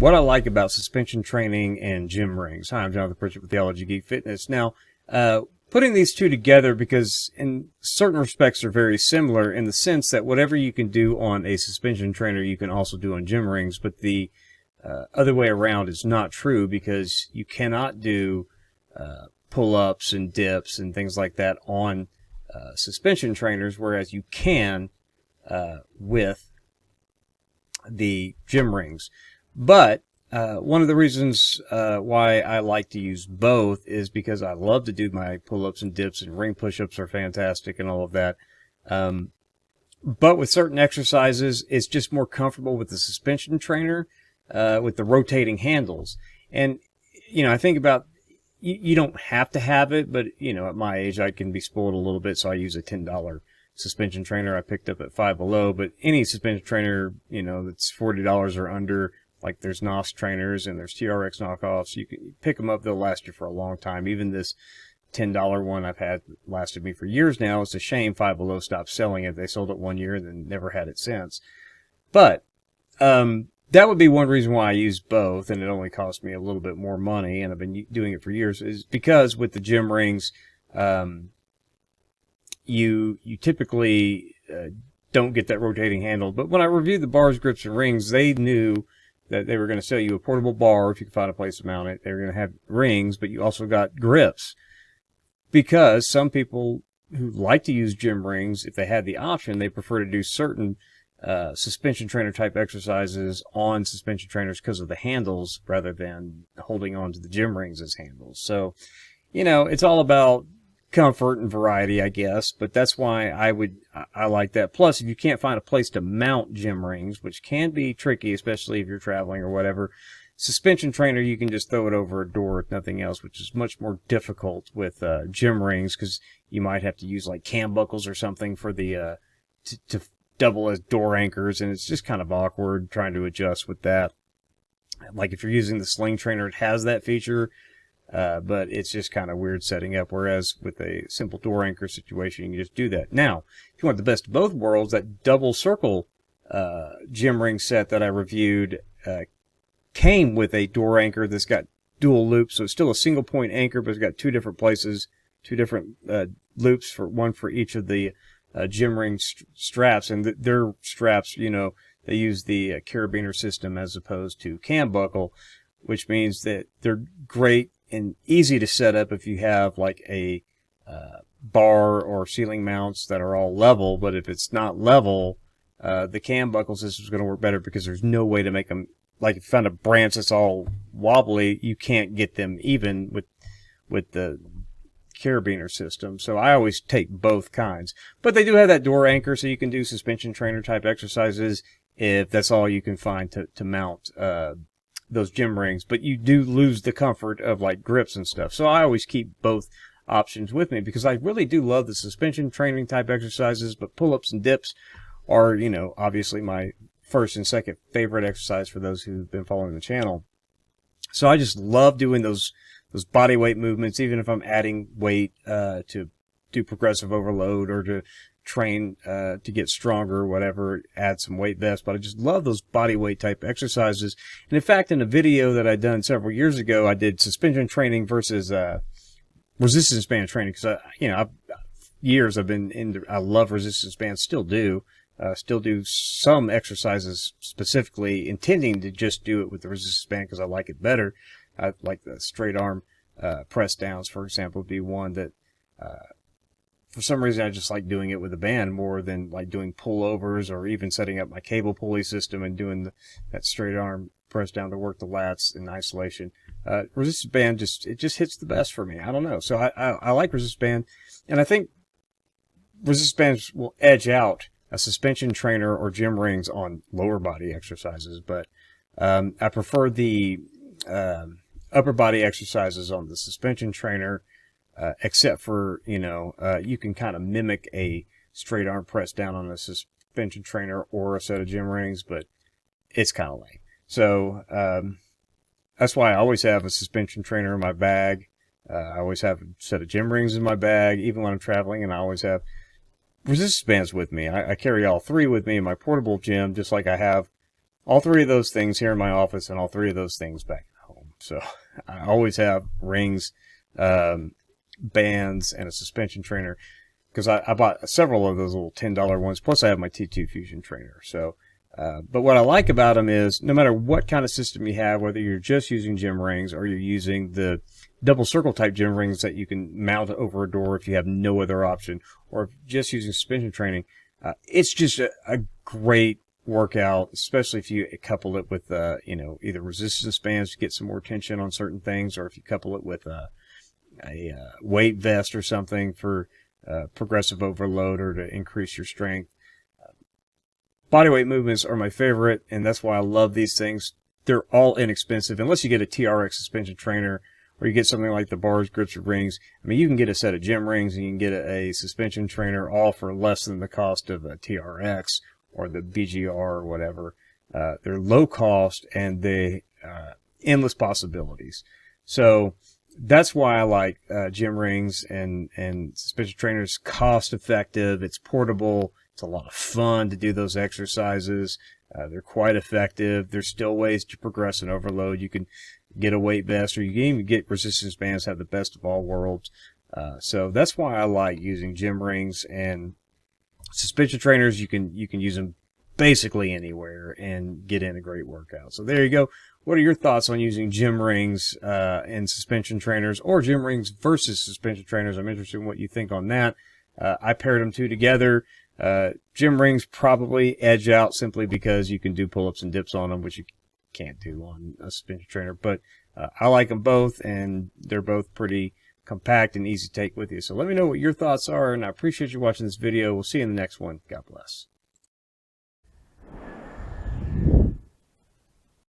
what I like about suspension training and gym rings. Hi, I'm Jonathan Pritchett with Theology, Geek, Fitness. Now, putting these two together because in certain respects are very similar in the sense that whatever you can do on a suspension trainer, you can also do on gym rings, but the other way around is not true because you cannot do pull-ups and dips and things like that on suspension trainers, whereas you can with the gym rings. But one of the reasons why I like to use both is because I love to do my pull-ups and dips, and ring push-ups are fantastic and all of that. But with certain exercises, it's just more comfortable with the suspension trainer with the rotating handles. And, you know, I think about you don't have to have it, but, you know, at my age, I can be spoiled a little bit, so I use a $10 suspension trainer I picked up at Five Below. But any suspension trainer, you know, that's $40 or under, like there's NOS trainers and there's TRX knockoffs, you can pick them up, they'll last you for a long time. Even this $10 one I've had lasted me for years now. It's a shame Five Below stopped selling it. They sold it 1 year and then never had it since. But that would be one reason why I use both, and it only cost me a little bit more money, and I've been doing it for years, is because with the gym rings, you typically don't get that rotating handle. But when I reviewed the bars, grips, and rings, they knew that they were going to sell you a portable bar if you could find a place to mount it. They were going to have rings, but you also got grips. Because some people who like to use gym rings, if they had the option, they prefer to do certain suspension trainer type exercises on suspension trainers because of the handles rather than holding on to the gym rings as handles. So, you know, it's all about comfort and variety, I guess, but that's why I like that. Plus, if you can't find a place to mount gym rings, which can be tricky, especially if you're traveling or whatever, suspension trainer, you can just throw it over a door if nothing else, which is much more difficult with gym rings because you might have to use like cam buckles or something for the to double as door anchors, and it's just kind of awkward trying to adjust with that. Like if you're using the sling trainer, it has that feature, but it's just kind of weird setting up, whereas with a simple door anchor situation, you can just do that. Now, if you want the best of both worlds, that double circle gym ring set that I reviewed came with a door anchor that's got dual loops, so it's still a single point anchor, but it's got two different places, two different loops, for one for each of the gym ring straps. And their straps, you know, they use the carabiner system as opposed to cam buckle, which means that they're great and easy to set up if you have like a bar or ceiling mounts that are all level. But if it's not level, the cam buckle system is going to work better because there's no way to make them, like if you found a branch that's all wobbly, you can't get them even with the carabiner system. So I always take both kinds. But they do have that door anchor, so you can do suspension trainer type exercises if that's all you can find to mount those gym rings. But you do lose the comfort of like grips and stuff. So I always keep both options with me because I really do love the suspension training type exercises, but pull-ups and dips are, you know, obviously my first and second favorite exercise for those who've been following the channel. So I just love doing those body weight movements, even if I'm adding weight to do progressive overload or to train to get stronger or whatever, add some weight vests. But I just love those body weight type exercises. And in fact, in a video that I done several years ago, I did suspension training versus resistance band training because I've been into, I love resistance bands, still do some exercises specifically intending to just do it with the resistance band because I like it better. I like the straight arm press downs, for example, would be one that for some reason I just like doing it with a band more than like doing pullovers or even setting up my cable pulley system and doing that straight arm press down to work the lats in isolation. Resistance band just hits the best for me. I don't know. So I like resistance band, and I think resistance bands will edge out a suspension trainer or gym rings on lower body exercises, but I prefer the upper body exercises on the suspension trainer, except for, you can kind of mimic a straight arm press down on a suspension trainer or a set of gym rings, but it's kind of lame. So that's why I always have a suspension trainer in my bag. I always have a set of gym rings in my bag, even when I'm traveling, and I always have resistance bands with me. I carry all three with me in my portable gym, just like I have all three of those things here in my office and all three of those things back at home. So I always have rings, bands, and a suspension trainer, because I bought several of those little $10 ones. Plus I have my T2 Fusion trainer. So, but what I like about them is no matter what kind of system you have, whether you're just using gym rings or you're using the double circle type gym rings that you can mount over a door if you have no other option, or just using suspension training, it's just a great workout, especially if you couple it with, either resistance bands to get some more tension on certain things, or if you couple it with a weight vest or something for progressive overload or to increase your strength. Bodyweight movements are my favorite, and that's why I love these things. They're all inexpensive, unless you get a TRX suspension trainer or you get something like the bars, grips, or rings. I mean, you can get a set of gym rings and you can get a suspension trainer all for less than the cost of a TRX or the BGR or whatever. They're low cost and they endless possibilities. So that's why I like gym rings and suspension trainers. Cost effective, it's portable, it's a lot of fun to do those exercises. They're quite effective. There's still ways to progress and overload. You can get a weight vest, or you can even get resistance bands, have the best of all worlds. So that's why I like using gym rings and suspension trainers. You can use them basically anywhere and get in a great workout. So there you go. What are your thoughts on using gym rings and suspension trainers, or gym rings versus suspension trainers? I'm interested in what you think on that. I paired them two together. Gym rings probably edge out simply because you can do pull-ups and dips on them, which you can't do on a suspension trainer. But I like them both, and they're both pretty compact and easy to take with you. So let me know what your thoughts are, and I appreciate you watching this video. We'll see you in the next one. God bless.